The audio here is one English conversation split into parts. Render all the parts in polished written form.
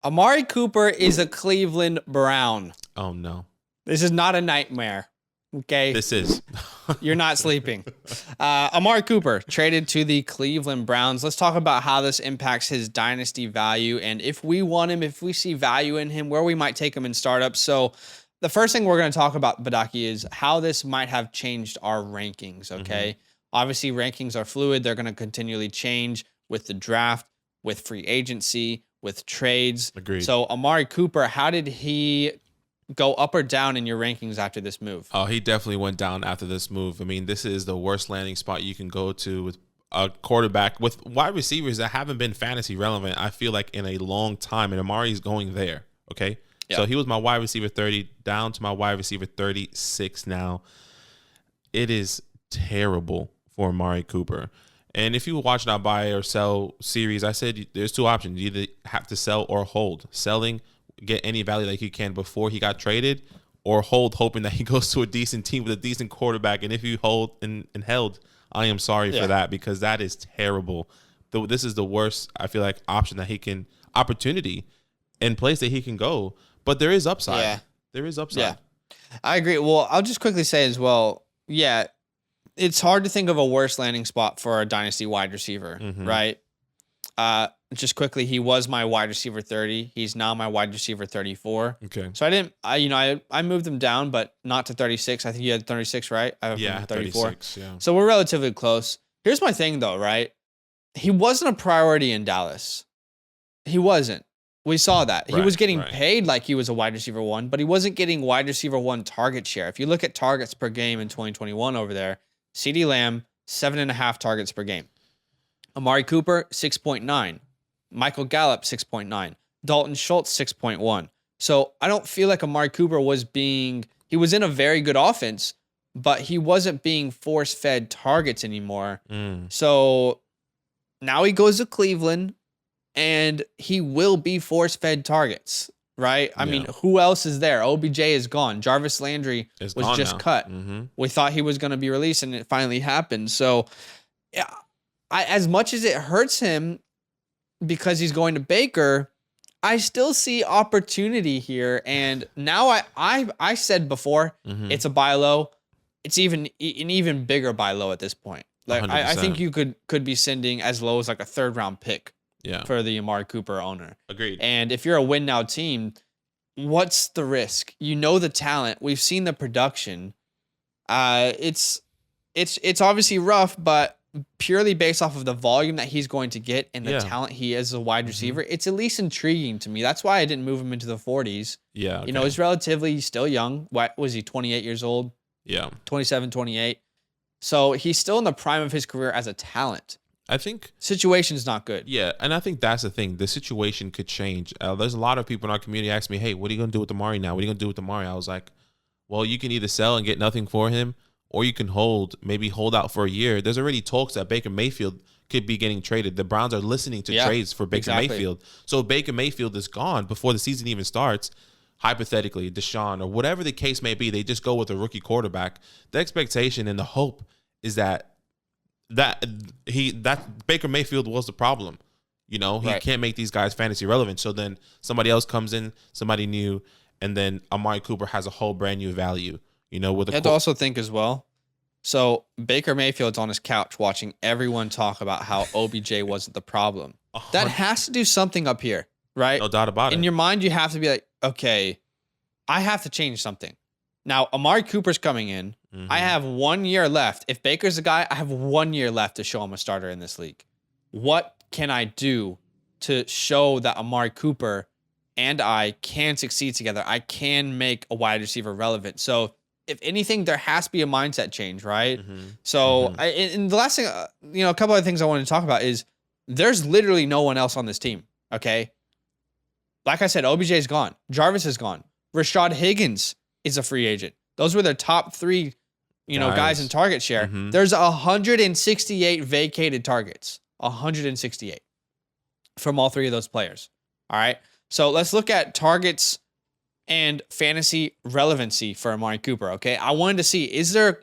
Amari Cooper is a Cleveland Brown. Oh, no. This is not a nightmare. Okay. This is. You're not sleeping. Amari Cooper traded to the Cleveland Browns. Let's talk about how this impacts his dynasty value and if we want him, if we see value in him, where we might take him in startups. So the first thing we're going to talk about, Badake, is how this might have changed our rankings, okay? Obviously, rankings are fluid. They're going to continually change with the draft, with free agency, with trades. Agreed. So Amari Cooper, how did he go up or down in your rankings after this move? Oh, he definitely went down after this move. I mean, this is the worst landing spot you can go to with a quarterback with wide receivers that haven't been fantasy relevant, I feel like, in a long time. And Amari's going there, okay? Yep. So he was my wide receiver 30, down to my wide receiver 36 now. It is terrible for Amari Cooper. And if you watch our buy or sell series, I said there's two options. You either have to sell or hold. Selling, get any value that you can before he got traded, or hold, hoping that he goes to a decent team with a decent quarterback. And if you hold and held, I am sorry for that, because that is terrible. This is the worst, I feel like, opportunity and place that he can go. But there is upside. Yeah. There is upside. Yeah, I agree. Well, I'll just quickly say as well, it's hard to think of a worse landing spot for a dynasty wide receiver, right? Just quickly, he was my wide receiver 30. He's now my wide receiver 34. Okay. So I moved him down, but not to 36. I think you had 36, right? I have 34. 36, yeah. So we're relatively close. Here's my thing, though, right? He wasn't a priority in Dallas. He wasn't. We saw that. He was getting paid like he was a wide receiver 1, but he wasn't getting wide receiver 1 target share. If you look at targets per game in 2021 over there, CeeDee Lamb, 7.5 targets per game. Amari Cooper, 6.9. Michael Gallup, 6.9. Dalton Schultz, 6.1. So I don't feel like Amari Cooper he was in a very good offense, but he wasn't being force-fed targets anymore. So now he goes to Cleveland, and he will be force-fed targets, right? I mean, who else is there? OBJ is gone. Jarvis Landry was just cut. We thought he was going to be released, and it finally happened. So, as much as it hurts him because he's going to Baker, I still see opportunity here. And now I said before, it's a buy low. It's an even bigger buy low at this point. Like I think you could be sending as low as like a 3rd-round pick. For the Amari Cooper owner. Agreed. And if you're a win now team, what's the risk? You know the talent. We've seen the production. It's obviously rough, but purely based off of the volume that he's going to get and the talent he is as a wide receiver, it's at least intriguing to me. That's why I didn't move him into the 40s. Yeah. Okay. You know, he's relatively still young. What was he, 28 years old? Yeah. 27, 28. So he's still in the prime of his career as a talent. I think situation's not good. Yeah, and I think that's the thing. The situation could change. There's a lot of people in our community ask me, "Hey, what are you going to do with Amari now? What are you going to do with Amari?" I was like, "Well, you can either sell and get nothing for him, or you can maybe hold out for a year." There's already talks that Baker Mayfield could be getting traded. The Browns are listening to trades for Baker Mayfield. So if Baker Mayfield is gone before the season even starts, hypothetically, Deshaun or whatever the case may be, they just go with a rookie quarterback. The expectation and the hope is that Baker Mayfield was the problem. You know, he can't make these guys fantasy relevant. So then somebody else comes in, somebody new, and then Amari Cooper has a whole brand new value. You know, with you have to also think as well. So Baker Mayfield's on his couch watching everyone talk about how OBJ wasn't the problem. That has to do something up here, right? No doubt about it. In your mind, you have to be like, okay, I have to change something. Now, Amari Cooper's coming in. I have 1 year left. If Baker's the guy, I have 1 year left to show him a starter in this league. What can I do to show that Amari Cooper and I can succeed together? I can make a wide receiver relevant. So, if anything, there has to be a mindset change, right? So, and the last thing, a couple of things I wanted to talk about is there's literally no one else on this team, okay? Like I said, OBJ is gone. Jarvis is gone. Rashad Higgins is a free agent. Those were their top 3, guys in target share. There's 168 vacated targets. 168 from all 3 of those players. All right. So let's look at targets and fantasy relevancy for Amari Cooper. Okay. I wanted to see, is there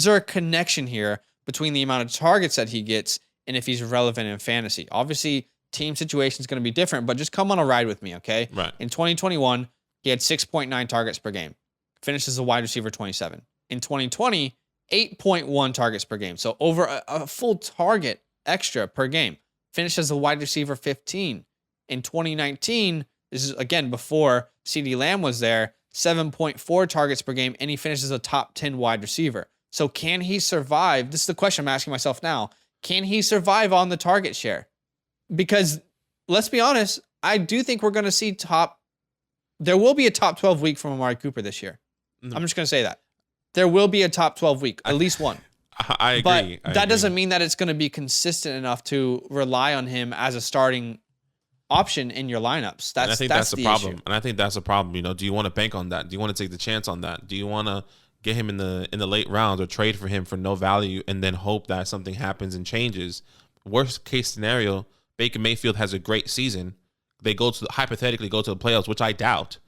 a connection here between the amount of targets that he gets and if he's relevant in fantasy? Obviously, team situation is going to be different, but just come on a ride with me, okay? Right. In 2021, he had 6.9 targets per game. Finished as a wide receiver 27. In 2020, 8.1 targets per game. So over a full target extra per game. Finished as a wide receiver 15. In 2019, this is again before CeeDee Lamb was there, 7.4 targets per game, and he finishes a top 10 wide receiver. So can he survive? This is the question I'm asking myself now. Can he survive on the target share? Because let's be honest, I do think we're going to see there will be a top 12 week from Amari Cooper this year. I'm just going to say that. There will be a top 12 week, at least one. I agree. But that doesn't mean that it's going to be consistent enough to rely on him as a starting option in your lineups. I think that's the problem. Issue. And I think that's a problem. You know, do you want to bank on that? Do you want to take the chance on that? Do you want to get him in the late rounds or trade for him for no value and then hope that something happens and changes? Worst case scenario, Baker Mayfield has a great season. They hypothetically go to the playoffs, which I doubt,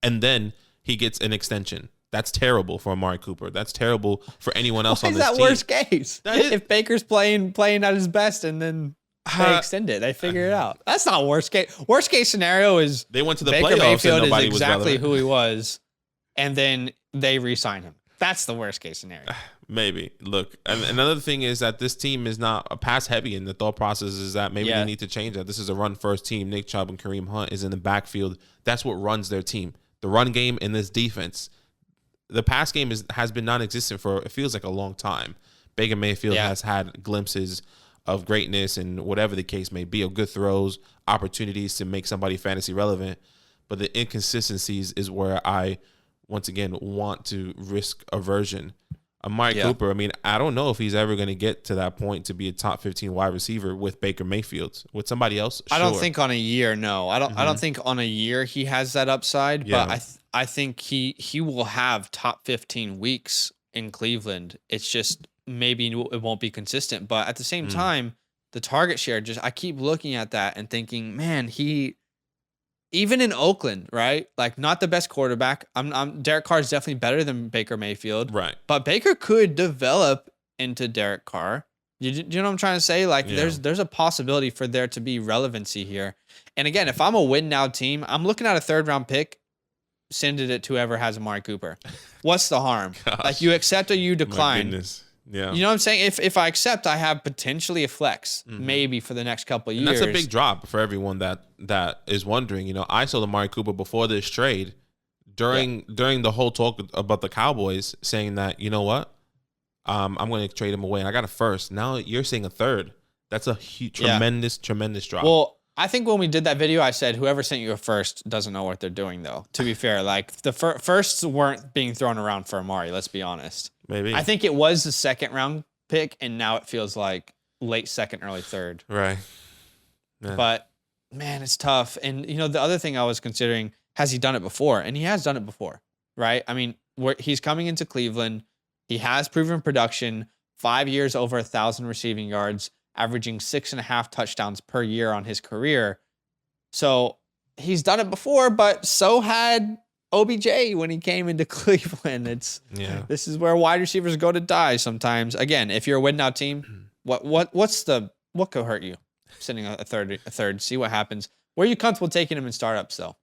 and then he gets an extension. That's terrible for Amari Cooper. That's terrible for anyone else on this team. Is that worst case? If Baker's playing at his best and then they extend it, they figure it out. That's not worst case. Worst case scenario is they went to the Baker playoffs Mayfield and nobody is was exactly relevant. who he was, and then they re-sign him. That's the worst case scenario. Maybe. Look, another thing is that this team is not a pass heavy, and the thought process is that maybe they need to change that. This is a run first team. Nick Chubb and Kareem Hunt is in the backfield. That's what runs their team. The run game and this defense. The pass game has been non-existent for, it feels like, a long time. Baker Mayfield has had glimpses of greatness and whatever the case may be, of good throws, opportunities to make somebody fantasy relevant. But the inconsistencies is where I, once again, want to risk aversion. Amari Cooper, I mean, I don't know if he's ever going to get to that point to be a top 15 wide receiver with Baker Mayfield. With somebody else, sure. I don't think on a year, no. I don't think on a year he has that upside, but I think he will have top 15 weeks in Cleveland. It's just maybe it won't be consistent, but at the same time, the target share, I keep looking at that and thinking, man, even in Oakland, right? Like, not the best quarterback. Derek Carr is definitely better than Baker Mayfield. Right. But Baker could develop into Derek Carr. You know what I'm trying to say? Like, there's a possibility for there to be relevancy here. And again, if I'm a win now team, I'm looking at a 3rd round pick, send it to whoever has Amari Cooper. What's the harm? Gosh. Like, you accept or you decline. My goodness. Yeah. You know what I'm saying? If I accept, I have potentially a flex, maybe for the next couple of years. And that's a big drop for everyone that is wondering. You know, I sold Amari Cooper before this trade during the whole talk about the Cowboys, saying that, you know what, I'm going to trade him away, and I got a 1st. Now you're saying a 3rd. That's a tremendous drop. Well, I think when we did that video, I said whoever sent you a 1st doesn't know what they're doing, though. To be fair, like, the firsts weren't being thrown around for Amari. Let's be honest. Maybe. I think it was the 2nd round pick, and now it feels like late 2nd, early 3rd. Right. Yeah. But man, it's tough. And you know, the other thing I was considering, has he done it before? And he has done it before, right? I mean, he's coming into Cleveland. He has proven production. 5 years, over 1,000 receiving yards, averaging 6.5 touchdowns per year on his career. So he's done it before, but so had OBJ when he came into Cleveland. This is where wide receivers go to die sometimes. Again, if you're a win now team, what could hurt you? Sending a third, see what happens. Where are you comfortable taking him in startups though?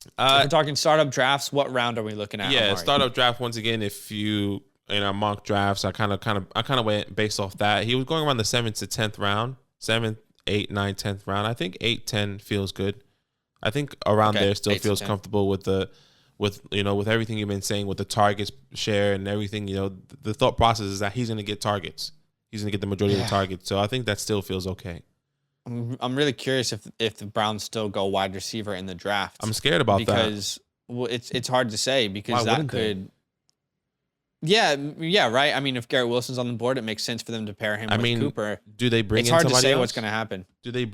If we're talking startup drafts, what round are we looking at? Yeah, startup draft once again. If you in our mock drafts, I kind of went based off that. He was going around the 7th to 10th round, 7th, 8th, 9th, 10th round. I think 8, 10 feels good. I think around there still feels comfortable with everything you've been saying with the targets share and everything. You know, the thought process is that he's going to get targets. He's going to get the majority of the targets. So I think that still feels okay. I'm really curious if the Browns still go wide receiver in the draft. I'm scared about because, that. Well, it's hard to say because that could. Yeah, right. I mean, if Garrett Wilson's on the board, it makes sense for them to pair him with Cooper. Do they bring in somebody else? It's hard to say else? What's going to happen. Do they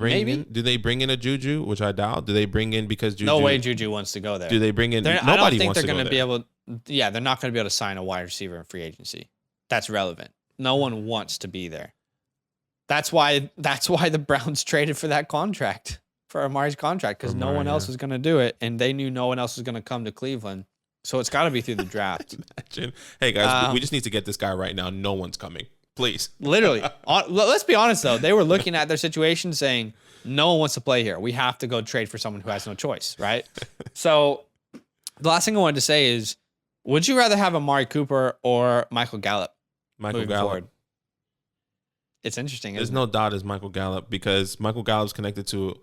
bring in a Juju, which I doubt? Do they bring in because Juju? No way Juju wants to go there. Do they bring in? I don't think they're going to be able. Yeah, they're not going to be able to sign a wide receiver in free agency. That's relevant. No one wants to be there. That's why the Browns traded for that contract, for Amari's contract, because no one else was going to do it, and they knew no one else was going to come to Cleveland. So it's got to be through the draft. Imagine. Hey, guys, we just need to get this guy right now. No one's coming. Please. Literally. Let's be honest, though. They were looking at their situation saying, No one wants to play here. We have to go trade for someone who has no choice, right? So the last thing I wanted to say is, would you rather have Amari Cooper or Michael Gallup? Michael Gallup. Forward? It's interesting. There's no doubt it's Michael Gallup because Michael Gallup's connected to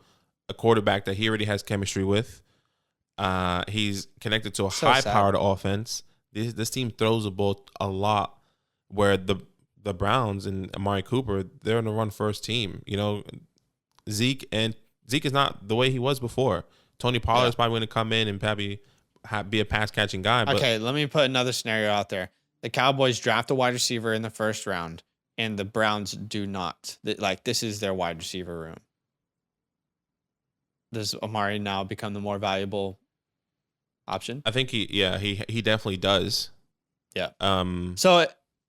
a quarterback that he already has chemistry with. He's connected to a high-powered offense. This team throws the ball a lot, where the Browns and Amari Cooper, they're in a run-first team. You know, Zeke is not the way he was before. Tony Pollard's probably going to come in and probably be a pass-catching guy. But okay, let me put another scenario out there. The Cowboys draft a wide receiver in the first round, and the Browns do not. Like, this is their wide receiver room. Does Amari now become the more valuable option? I think he definitely does. Yeah. So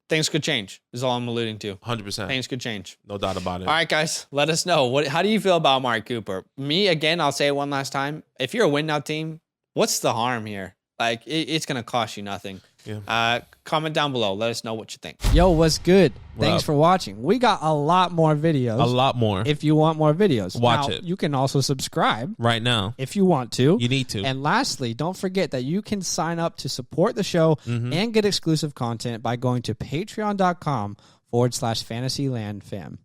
things could change is all I'm alluding to. 100%. Things could change. No doubt about it. All right, guys, let us know. How do you feel about Amari Cooper? Me, again, I'll say it one last time. If you're a win now team, what's the harm here? Like, it's going to cost you nothing. Yeah. Comment down below. Let us know what you think. Yo, what's good? Thanks for watching. We got a lot more videos. A lot more. If you want more videos. Watch it. You can also subscribe. Right now. If you want to. You need to. And lastly, don't forget that you can sign up to support the show and get exclusive content by going to patreon.com/fantasylandfam.